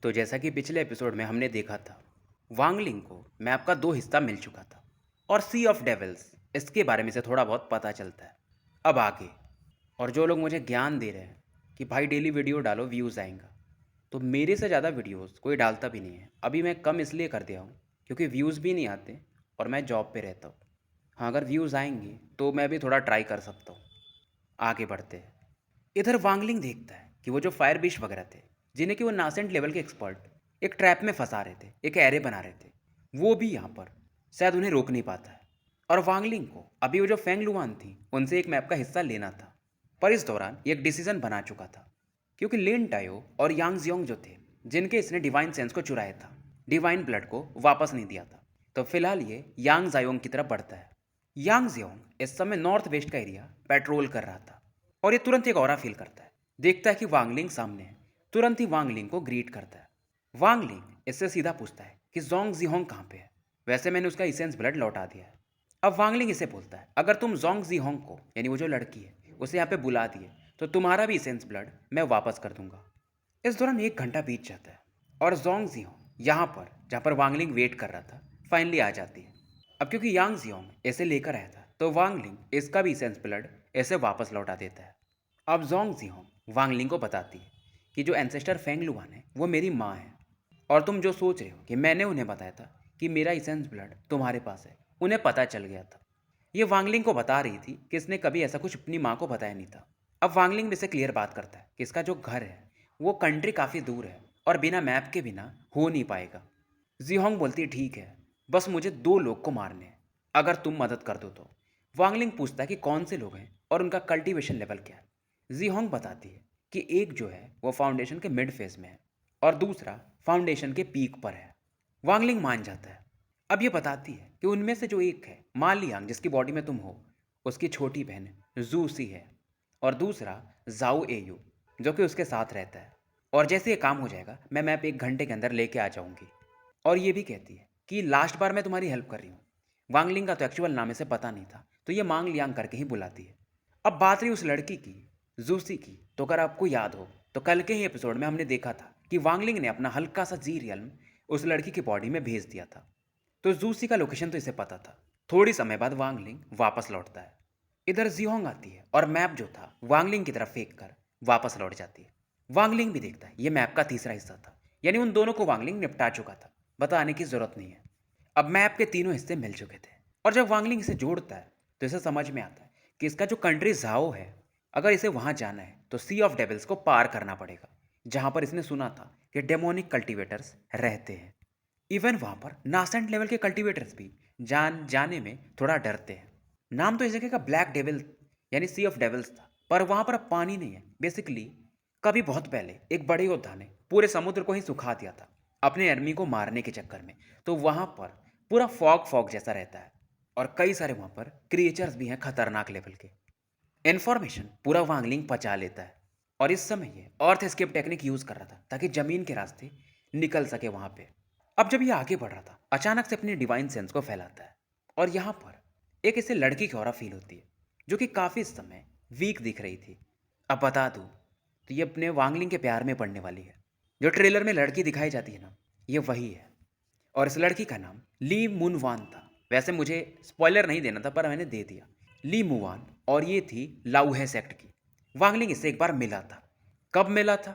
तो जैसा कि पिछले एपिसोड में हमने देखा था, वांगलिंग को मैप का दो हिस्सा मिल चुका था और सी ऑफ डेविल्स इसके बारे में से थोड़ा बहुत पता चलता है। अब आगे और जो लोग मुझे ज्ञान दे रहे हैं कि भाई डेली वीडियो डालो व्यूज़ आएंगा, तो मेरे से ज़्यादा वीडियोस कोई डालता भी नहीं है। अभी मैं कम इसलिए कर दिया हूँ क्योंकि व्यूज़ भी नहीं आते और मैं जॉब पे रहता हूँ। हाँ, अगर व्यूज़ आएंगे तो मैं भी थोड़ा ट्राई कर सकता हूँ। आगे बढ़ते हैं। इधर वांगलिंग देखता है कि वो जो फायर बिश वगैरह थे, जिन्हें कि वो नासेंट लेवल के एक्सपर्ट एक ट्रैप में फंसा रहे थे, एक एरे बना रहे थे, वो भी यहाँ पर शायद उन्हें रोक नहीं पाता है। और वांगलिंग को अभी वो जो फेंग लुआन थी उनसे एक मैप का हिस्सा लेना था, पर इस दौरान ये एक डिसीजन बना चुका था क्योंकि लिन टायो और यांग जियोंग जो थे, जिनके इसने डिवाइन सेंस को चुराया था, डिवाइन ब्लड को वापस नहीं दिया था, तो फिलहाल ये यांग जायोंग की तरफ बढ़ता है। यांग जियोंग इस समय नॉर्थ वेस्ट का एरिया पेट्रोल कर रहा था और ये तुरंत एक ऑरा फील करता है। देखता है कि वांगलिंग सामने है, तुरंत ही वांगलिंग को ग्रीट करता है। वांगलिंग इससे सीधा पूछता है कि जोंग जीहोंग कहाँ पे है। वैसे मैंने उसका इसेंस ब्लड लौटा दिया है। अब वांगलिंग इसे बोलता है, अगर तुम जोंग जीहोंग को, यानी वो जो लड़की है, उसे यहाँ पे बुला दिए तो तुम्हारा भी इसेंस ब्लड मैं वापस कर दूंगा। इस दौरान 1 घंटा बीत जाता है और जोंग जीहोंग यहाँ पर, जहाँ पर वांगलिंग वेट कर रहा था, फाइनली आ जाती है। अब क्योंकि यांग जियोंग इसे लेकर आया था, तो वांगलिंग इसका भी इसेंस ब्लड इसे वापस लौटा देता है। अब जोंग जिहोंग वांगलिंग को बताती है कि जो एंसेस्टर फेंग लुआन है वो मेरी माँ है, और तुम जो सोच रहे हो कि मैंने उन्हें बताया था कि मेरा इसेंस ब्लड तुम्हारे पास है, उन्हें पता चल गया था। ये वांगलिंग को बता रही थी कि इसने कभी ऐसा कुछ अपनी माँ को बताया नहीं था। अब वांगलिंग भी से क्लियर बात करता है कि इसका जो घर है वो कंट्री काफ़ी दूर है और बिना मैप के बिना हो नहीं पाएगा। जिहोंग बोलती है, ठीक है, बस मुझे 2 लोग को मारने हैं, अगर तुम मदद कर दो तो। वांगलिंग पूछता है कि कौन से लोग हैं और उनका कल्टीवेशन लेवल क्या है। जिहोंग बताती है कि एक जो है वो फाउंडेशन के मिड फेज में है और दूसरा फाउंडेशन के पीक पर है। वांगलिंग मान जाता है। अब ये बताती है कि उनमें से जो एक है मा लियांग, जिसकी बॉडी में तुम हो, उसकी छोटी बहन जू सी है, और दूसरा जाओ एयू, जो कि उसके साथ रहता है। और जैसे ये काम हो जाएगा मैं मैप 1 घंटे के अंदर लेके आ जाऊंगी। और ये भी कहती है कि लास्ट बार मैं तुम्हारी हेल्प कर रही हूँ। वांगलिंग का तो एक्चुअल नाम इसे पता नहीं था, तो ये मांग लियांग करके ही बुलाती है। अब बात रही उस लड़की की, जूसी की, तो अगर आपको याद हो तो कल के ही एपिसोड में हमने देखा था कि वांगलिंग ने अपना हल्का सा जी रियल्म उस लड़की की बॉडी में भेज दिया था, तो जूसी का लोकेशन तो इसे पता था। थोड़ी समय बाद वांगलिंग वापस लौटता है। इधर जिहोंग आती है और मैप जो था वांगलिंग की तरफ फेंक कर वापस लौट जाती है। वांगलिंग भी देखता है ये मैप का तीसरा हिस्सा था, यानी उन दोनों को वांगलिंग निपटा चुका था, बताने की जरूरत नहीं है। अब मैप के तीनों हिस्से मिल चुके थे और जब वांगलिंग इसे जोड़ता है तो इसे समझ में आता है कि इसका जो कंट्री जाओ है, अगर इसे वहां जाना है तो सी ऑफ डेविल्स को पार करना पड़ेगा, जहां पर इसने सुना था कि डेमोनिक कल्टीवेटर्स रहते हैं। इवन वहां पर नासेंट लेवल के कल्टीवेटर्स भी जाने में थोड़ा डरते हैं। नाम तो इस जगह का ब्लैक डेविल यानी सी ऑफ डेविल्स था, पर वहां पर अब पानी नहीं है। बेसिकली कभी बहुत पहले एक बड़े योद्धा ने पूरे समुद्र को ही सुखा दिया था अपने एनिमी को मारने के चक्कर में, तो वहां पर पूरा फॉग फॉग जैसा रहता है और कई सारे वहां पर क्रिएचर्स भी हैं खतरनाक लेवल के। इन्फॉर्मेशन पूरा वांगलिंग पचा लेता है और इस समय ये अर्थ एस्केप टेक्निक यूज कर रहा था ताकि जमीन के रास्ते निकल सके वहां पे। अब जब ये आगे बढ़ रहा था, अचानक से अपनी डिवाइन सेंस को फैलाता है और यहाँ पर एक इसे लड़की की ऑरा फील होती है जो कि काफी इस समय वीक दिख रही थी। अब बता दूं तो ये अपने वांगलिंग के प्यार में पड़ने वाली है। जो ट्रेलर में लड़की दिखाई जाती है ना, ये वही है। और इस लड़की का नाम ली मुन वान था। वैसे मुझे स्पॉइलर नहीं देना था पर मैंने दे दिया, ली मुवान, और ये थी लाउहे सेक्ट की। वांगलिंग इससे एक बार मिला था। कब मिला था?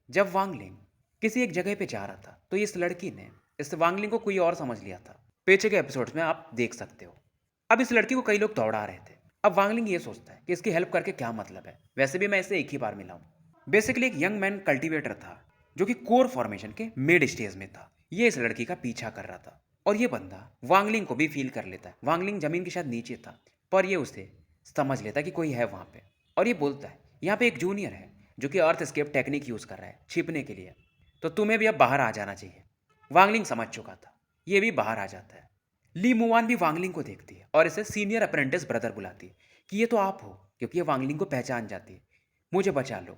जब वांगलिंग किसी एक जगह पे जा रहा था, तो इस लड़की ने इस वांगलिंग को कोई और समझ लिया था। पीछे के एपिसोड्स में आप देख सकते हो। अब इस लड़की को कई लोग दौड़ा रहे थे। अब वांगलिंग ये सोचता है कि इसकी हेल्प करके क्या मतलब है, वैसे भी मैं इसे एक ही बार मिला हूं। बेसिकली एक यंग मैन कल्टीवेटर था जो कि कोर फॉर्मेशन के मिड स्टेज में था। ये इस लड़की का पीछा कर रहा था और ये बंदा वांगलिंग को भी फील कर लेता है। वांगलिंग जमीन के शायद नीचे था, पर ये उसे समझ लेता है कि कोई है वहां पे, और ये बोलता है यहाँ पे एक जूनियर है जो कि अर्थ एस्केप टेक्निक यूज कर रहा है छिपने के लिए, तो तुम्हें भी अब बाहर आ जाना चाहिए। वांगलिंग समझ चुका था, ये भी बाहर आ जाता है। ली मुवान भी वांगलिंग को देखती है और इसे सीनियर अप्रेंटिस ब्रदर बुलाती है कि ये तो आप हो, क्योंकि ये वांगलिंग को पहचान जाती है। मुझे बचा लो।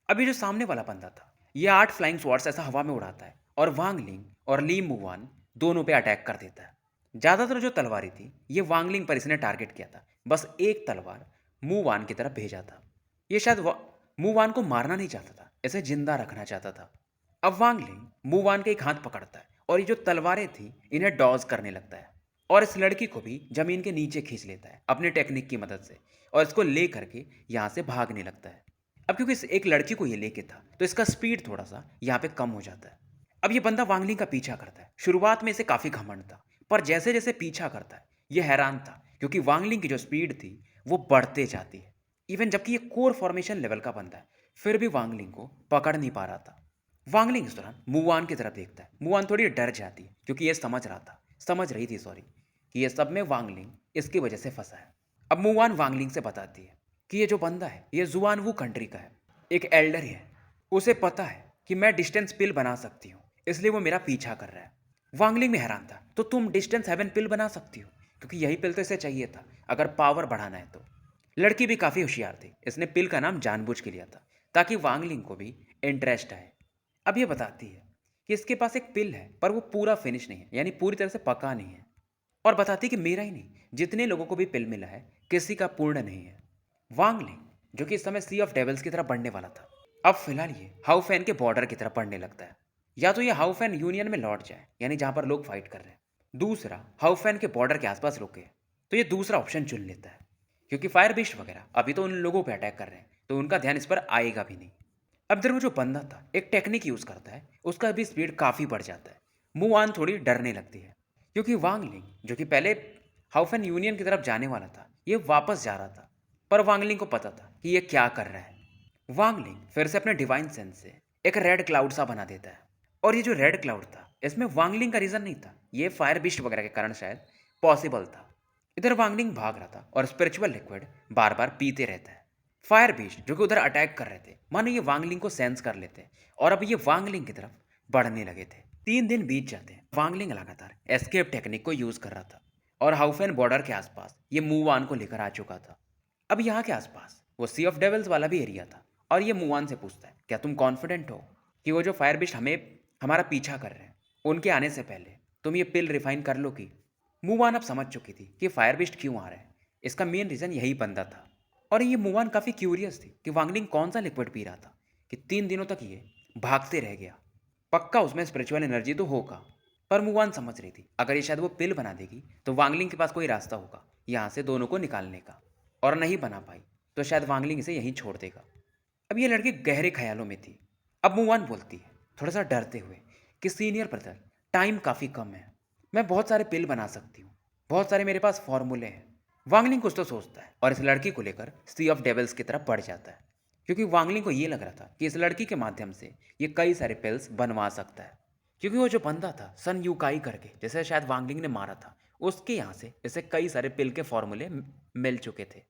अभी जो सामने वाला बंदा था, ये 8 फ्लाइंग स्वॉर्ड्स ऐसा हवा में उड़ाता है और वांगलिंग और ली मुवान दोनों पे अटैक कर देता है। ज्यादातर जो तलवारें थी ये वांगलिंग पर इसने टारगेट किया था, बस एक तलवार मुवान की तरफ भेजा था। ये शायद मुवान को मारना नहीं चाहता था, इसे जिंदा रखना चाहता था। अब वांगलिंग मुवान का एक हाथ पकड़ता है और ये जो तलवारें थी इन्हें डॉज करने लगता है और इस लड़की को भी जमीन के नीचे खींच लेता है अपने टेक्निक की मदद से और इसको ले करके यहाँ से भागने लगता है। अब क्योंकि इस एक लड़की को ये लेके था तो इसका स्पीड थोड़ा सा यहाँ पे कम हो जाता है। अब ये बंदा वांगलिंग का पीछा करता है। शुरुआत में इसे काफी घमंड था पर जैसे जैसे पीछा करता है ये हैरान था क्योंकि वांगलिंग की जो स्पीड थी वो बढ़ते जाती है। इवन जबकि ये कोर फॉर्मेशन लेवल का बंदा है फिर भी वांगलिंग को पकड़ नहीं पा रहा था। वांगलिंग इस दौरान मुवान की तरफ देखता है। मुवान थोड़ी डर जाती है क्योंकि ये समझ रही थी सॉरी, कि ये सब में वांगलिंग इसकी वजह से फंसा है। अब मुवान वांगलिंग से बताती है कि ये जो बंदा है ये जुआनवू कंट्री का है, एक एल्डर है। उसे पता है कि मैं डिस्टेंस पिल बना सकती हूँ इसलिए वो मेरा पीछा कर रहा है। वांगलिंग में हैरान था, तो तुम डिस्टेंस हेवन पिल बना सकती हो? क्योंकि यही पिल तो इसे चाहिए था अगर पावर बढ़ाना है तो। लड़की भी काफ़ी होशियार थी, इसने पिल का नाम जानबूझ के लिया था ताकि वांगलिंग को भी इंटरेस्ट आए। अब ये बताती है कि इसके पास एक पिल है पर वो पूरा फिनिश नहीं है, यानी पूरी तरह से पका नहीं है। और बताती है कि मेरा ही नहीं जितने लोगों को भी पिल मिला है किसी का पूर्ण नहीं है। वांगलिंग जो कि इस समय सी ऑफ डेविल्स की तरफ बढ़ने वाला था, अब फिलहाल ये हाउफेन के बॉर्डर की तरफ बढ़ने लगता है। या तो ये हाउफेन यूनियन में लौट जाए, यानी जहां पर लोग फाइट कर रहे हैं, दूसरा हाउफेन के बॉर्डर के आसपास रुके। तो ये दूसरा ऑप्शन चुन लेता है क्योंकि फायर बिस्ट वगैरह अभी तो उन लोगों पे अटैक कर रहे हैं तो उनका ध्यान इस पर आएगा भी नहीं। अब इधर वो जो बंदा था एक टेक्निक यूज करता है, उसका भी स्पीड काफी बढ़ जाता है। मुआन थोड़ी डरने लगती है क्योंकि वांगलिंग जो कि पहले हाउफेन यूनियन की तरफ जाने वाला था ये वापस जा रहा था, पर वांगलिंग को पता था कि ये क्या कर रहा है। वांगलिंग फिर से अपने डिवाइन सेंस से एक रेड क्लाउड सा बना देता है और ये जो रेड क्लाउड था इसमें वांगलिंग का रीजन नहीं था, ये फायर बिस्ट वगैरह के कारण शायद पॉसिबल था। इधर वांगलिंग भाग रहा था और स्पिरिचुअल लिक्विड बार बार पीते रहता है। फायर बीस्ट जो कि उधर अटैक कर रहे थे मानो ये वांगलिंग को सेंस कर लेते और अब ये वांगलिंग की तरफ बढ़ने लगे थे। 3 दिन बीत जाते हैं, वांगलिंग लगातार एस्केप टेक्निक को यूज कर रहा था और हाउफेन बॉर्डर के आसपास ये मूवान को लेकर आ चुका था। अब यहाँ के आसपास वो सी ऑफ डेविल्स वाला भी एरिया था और ये मूवान से पूछता है क्या तुम कॉन्फिडेंट हो कि वो जो फायर बीस्ट हमें हमारा पीछा कर रहे हैं उनके आने से पहले तुम ये पिल रिफाइन कर लो कि। मूवान अब समझ चुकी थी कि फायर बीस्ट क्यों आ रहा है, इसका मेन रीजन यही बंदा था। और ये मूवान काफ़ी क्यूरियस थी कि वांगलिंग कौन सा लिक्विड पी रहा था कि 3 दिनों तक ये भागते रह गया। पक्का उसमें स्पिरिचुअल एनर्जी तो होगा, पर मूवान समझ रही थी अगर ये शायद वो पिल बना देगी तो वांगलिंग के पास कोई रास्ता होगा यहाँ से दोनों को निकालने का, और नहीं बना पाई तो शायद वांगलिंग इसे यहीं छोड़ देगा। अब ये लड़की गहरे ख्यालों में थी। अब मूवान बोलती है थोड़ा सा डरते हुए कि सीनियर ब्रदर टाइम काफ़ी कम है, मैं बहुत सारे पिल बना सकती हूँ, बहुत सारे मेरे पास फॉर्मूले हैं। वांगलिंग कुछ तो सोचता है और इस लड़की को लेकर सी ऑफ डेविल्स की तरफ बढ़ जाता है क्योंकि वांगलिंग को ये लग रहा था कि इस लड़की के माध्यम से ये कई सारे पिल्स बनवा सकता है। क्योंकि वो जो बंदा था सन यूकाई करके जैसे शायद वांगलिंग ने मारा था, उसके यहाँ से इसे कई सारे पिल के फॉर्मूले मिल चुके थे।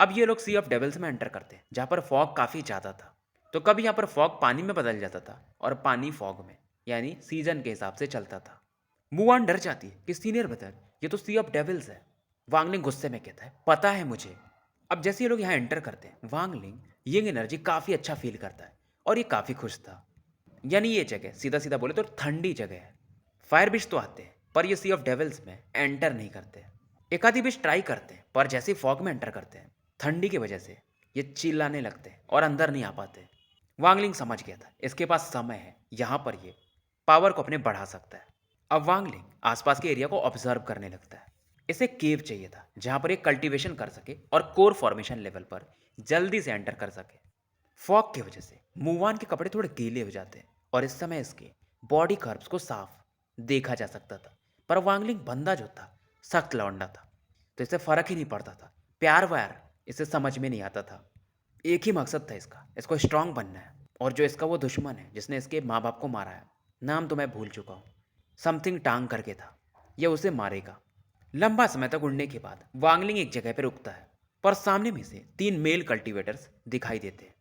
अब ये लोग सी ऑफ डेविल्स में एंटर करते हैं जहाँ पर फॉग काफ़ी ज़्यादा था। तो कभी यहाँ पर फॉग पानी में बदल जाता था और पानी फॉग में, यानी सीजन के हिसाब से चलता था। मुआन डर जाती है कि सीनियर ब्रदर ये तो सी ऑफ डेविल्स है। वांगलिंग गुस्से में कहता है पता है मुझे। अब जैसे ये लोग यहाँ एंटर करते हैं वांगलिंग यंग एनर्जी काफ़ी अच्छा फील करता है और ये काफ़ी खुश था। यानी ये जगह सीधा सीधा बोले तो ठंडी जगह है। फायर बिस्ट तो आते हैं पर ये सी ऑफ डेविल्स में एंटर नहीं करते। एक आधी बिस्ट ट्राई करते हैं पर जैसे ही फॉग में एंटर करते हैं ठंडी की वजह से ये चिल्लाने लगते हैं और अंदर नहीं आ पाते। वांगलिंग समझ गया था इसके पास समय है, यहाँ पर ये पावर को अपने बढ़ा सकता है। अब वांगलिंग आसपास के एरिया को ऑब्जर्व करने लगता है। इसे केव चाहिए था जहां पर ये कल्टीवेशन कर सके और कोर फॉर्मेशन लेवल पर जल्दी से एंटर कर सके। फॉग की वजह से मूवान के कपड़े थोड़े गीले हो जाते हैं और इस समय इसके बॉडी कर्व्स को साफ देखा जा सकता था। पर वांगलिंग बंदा जो था सख्त लौंडा था तो इसे फर्क ही नहीं पड़ता था, प्यार व्यार इसे समझ में नहीं आता था। एक ही मकसद था इसका, इसको स्ट्रांग बनना है। और जो इसका वो दुश्मन है जिसने इसके माँ बाप को मारा है, नाम तो मैं भूल चुका हूँ, समथिंग टांग करके था, यह उसे मारेगा। लंबा समय तक उड़ने के बाद वांगलिंग एक जगह पर रुकता है पर सामने में से 3 मेल कल्टीवेटर्स दिखाई देते हैं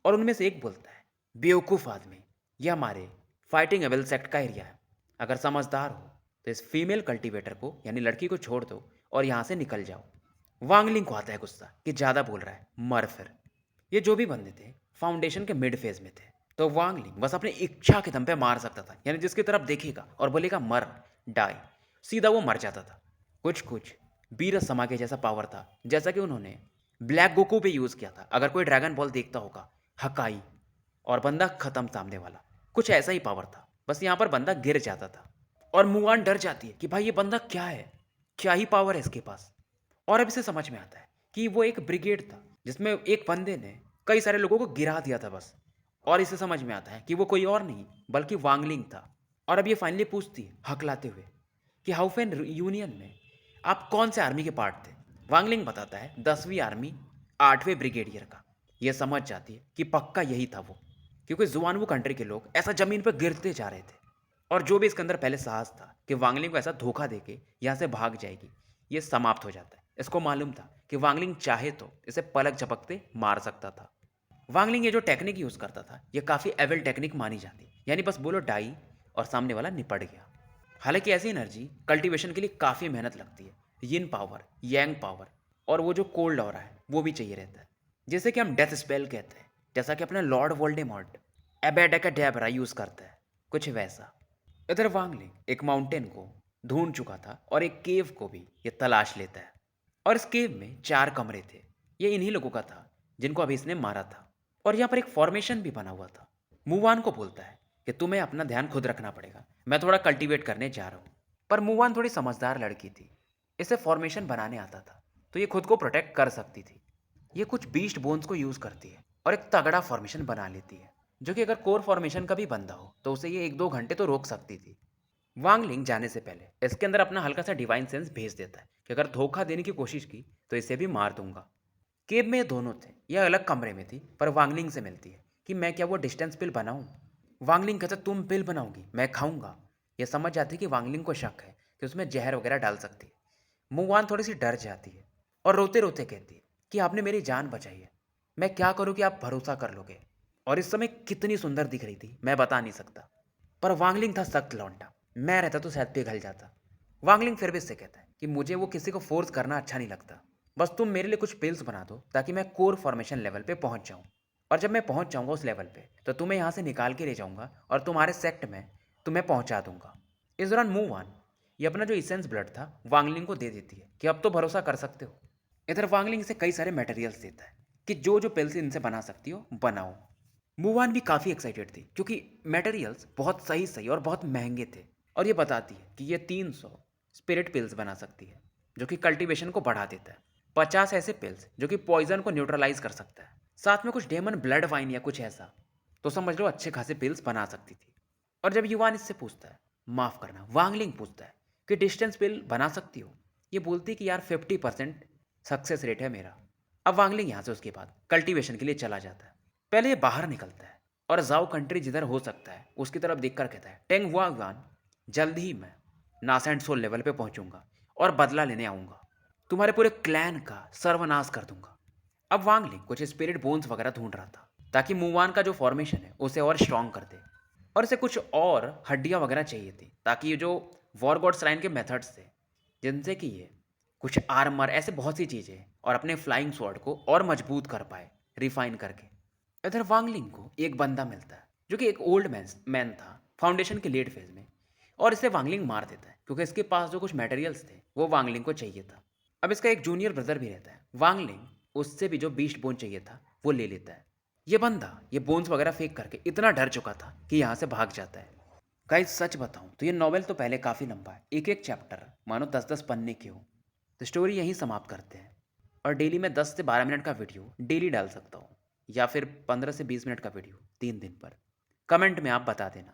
और उनमें से एक बोलता है बेवकूफ़ आदमी, यह हमारे फाइटिंग एबल सेक्ट का एरिया है, अगर समझदार हो तो इस फीमेल कल्टीवेटर को यानी लड़की को छोड़ दो और यहाँ से निकल जाओ। वांगलिंग को आता है गुस्सा कि ज़्यादा बोल रहा है, मर फिर। ये जो भी बंदे थे फाउंडेशन के मिड फेज में थे तो वांगलिंग बस अपनी इच्छा के दम पे मार सकता था, यानी जिसकी तरफ देखेगा और बोलेगा मर डाई, सीधा वो मर जाता था। कुछ कुछ बीरस समागे जैसा पावर था जैसा कि उन्होंने ब्लैक गोकू पे यूज़ किया था। अगर कोई ड्रैगन बॉल देखता होगा, हकाई और बंदा खत्म सामने वाला, कुछ ऐसा ही पावर था। बस यहाँ पर बंदा गिर जाता था और मुआन डर जाती है कि भाई ये बंदा क्या है, क्या ही पावर है इसके पास। और अब इसे समझ में आता है कि वो एक ब्रिगेड था जिसमें एक बंदे ने कई सारे लोगों को गिरा दिया था बस। और इसे समझ में आता है कि वो कोई और नहीं बल्कि वांगलिंग था। और अब ये फाइनली पूछती है हकलाते हुए कि हाउफेन यूनियन में आप कौन से आर्मी के पार्ट थे। वांगलिंग बताता है 10वीं आर्मी 8वें ब्रिगेडियर का। यह समझ जाती है कि पक्का यही था वो, क्योंकि जुआनवू कंट्री के लोग ऐसा जमीन पर गिरते जा रहे थे। और जो भी इसके अंदर पहले साहस था कि वांगलिंग को ऐसा धोखा देके यहाँ से भाग जाएगी, ये समाप्त हो जाता है। इसको मालूम था कि वांगलिंग चाहे तो इसे पलक झपकते मार सकता था। वांगलिंग ये जो टेक्निक यूज करता था ये काफी एविल टेक्निक मानी जाती, यानी बस बोलो डाई और सामने वाला निपट गया। हालांकि ऐसी एनर्जी कल्टीवेशन के लिए काफी मेहनत लगती है, यिन पावर, यांग पावर और वो जो कोल्ड ऑरा है वो भी चाहिए रहता है, जैसे कि हम डेथ स्पेल कहते हैं, जैसा कि अपना लॉर्ड वोल्डेमॉर्ट एबेडाकेडेब्रा यूज करता है, कुछ वैसा। इधर वांगलिंग एक माउंटेन को ढूंढ चुका था और एक केव को भी ये तलाश लेता है। और इस केव में 4 कमरे थे। ये इन्हीं लोगों का था जिनको अभी इसने मारा था। और यहाँ पर एक फॉर्मेशन भी बना हुआ था। मुवान को बोलता है कि तुम्हें अपना ध्यान खुद रखना पड़ेगा, मैं थोड़ा कल्टीवेट करने जा रहा हूँ। पर मुवान थोड़ी समझदार लड़की थी, इसे फॉर्मेशन बनाने आता था, तो ये खुद को प्रोटेक्ट कर सकती थी। ये कुछ बीस्ट बोन्स को यूज करती है और एक तगड़ा फॉर्मेशन बना लेती है, जो कि अगर कोर फॉर्मेशन का भी बंदा हो तो उसे ये 1-2 घंटे तो रोक सकती थी। वांगलिंग जाने से पहले इसके अंदर अपना हल्का सा डिवाइन सेंस भेज देता है कि अगर धोखा देने की कोशिश की तो इसे भी मार दूंगा। केब में ये दोनों थे, यह अलग कमरे में थी, पर वांगलिंग से मिलती है कि मैं क्या वो डिस्टेंस पिल बनाऊं। वांगलिंग कहता तुम पिल बनाओगी, मैं खाऊंगा। यह समझ जाती है कि वांगलिंग को शक है कि उसमें जहर वगैरह डाल सकती है। मुवान थोड़ी सी डर जाती है और रोते रोते कहती है कि आपने मेरी जान बचाई है, मैं क्या करूं कि आप भरोसा कर लोगे। और इस समय कितनी सुंदर दिख रही थी मैं बता नहीं सकता, पर वांगलिंग था सख्त लौंडा, मैं रहता तो शायद पिघल जाता। वांगलिंग फिर भी इससे कहता है कि मुझे वो किसी को फोर्स करना अच्छा नहीं लगता, बस तुम मेरे लिए कुछ पिल्स बना दो ताकि मैं कोर फॉर्मेशन लेवल पे पहुंच जाऊं। और जब मैं पहुंच जाऊंगा उस लेवल पे तो तुम्हें यहाँ से निकाल के ले जाऊंगा और तुम्हारे सेक्ट में तुम्हें पहुंचा दूंगा। इस दौरान मूवान ये अपना जो इसेंस ब्लड था वांगलिंग को दे देती है कि अब तो भरोसा कर सकते हो। इधर वांगलिंग से कई सारे मटेरियल्स देता है कि जो जो पिल्स इनसे बना सकती हो बनाओ। मूवान भी काफ़ी एक्साइटेड थी क्योंकि मटेरियल्स बहुत सही सही और बहुत महंगे थे। और ये बताती है कि ये 300 स्पिरिट पिल्स बना सकती है जो कि कल्टीवेशन को बढ़ा देता है, 50 ऐसे पिल्स जो कि पॉइजन को न्यूट्रलाइज कर सकता है, साथ में कुछ डेमन ब्लड वाइन या कुछ ऐसा, तो समझ लो अच्छे खासे पिल्स बना सकती थी। और जब युवान इससे पूछता है, माफ़ करना वांगलिंग पूछता है कि डिस्टेंस पिल बना सकती हो, ये बोलती है कि यार 50% सक्सेस रेट है मेरा। अब वांगलिंग यहाँ से उसके बाद कल्टीवेशन के लिए चला जाता है। पहले ये बाहर निकलता है और जाओ कंट्री जिधर हो सकता है उसकी तरफ देखकर कहता है, टेंग हुआ युवान, जल्द ही मैं नास एंड सोल लेवल पे पहुंचूंगा और बदला लेने आऊंगा, तुम्हारे पूरे क्लैन का सर्वनाश कर दूंगा। अब वांगलिंग कुछ स्पिरिट बोन्स वगैरह ढूंढ रहा था ताकि मुवान का जो फॉर्मेशन है उसे और स्ट्रांग कर दे। और इसे कुछ और हड्डियां वगैरह चाहिए थी ताकि ये जो वॉर गॉड श्राइन के मेथड्स थे, जिनसे कि ये कुछ आर्मर ऐसे बहुत सी चीज़ें और अपने फ्लाइंग स्वॉर्ड को और मजबूत कर पाए रिफाइन करके। इधर वांगलिंग को एक बंदा मिलता है जो कि एक ओल्ड मैन था फाउंडेशन के लेट फेज में, और इसे वांगलिंग मार देता है क्योंकि इसके पास जो कुछ मटेरियल्स थे वो वांगलिंग को चाहिए था। अब इसका एक जूनियर ब्रदर भी रहता है, वांगलिंग उससे भी जो बीस्ट बोन चाहिए था वो ले लेता है। ये बंदा ये बोन्स वगैरह फेंक करके इतना डर चुका था कि यहाँ से भाग जाता है। गाइस सच बताऊं तो ये नॉवेल तो पहले काफ़ी लंबा है, एक एक चैप्टर मानो 10-10 पन्ने के हो। तो स्टोरी यहीं समाप्त करते हैं और डेली मैं 10 से 12 मिनट का वीडियो डेली डाल सकता हूँ, या फिर 15 से 20 मिनट का वीडियो 3 दिन पर। कमेंट में आप बता देना।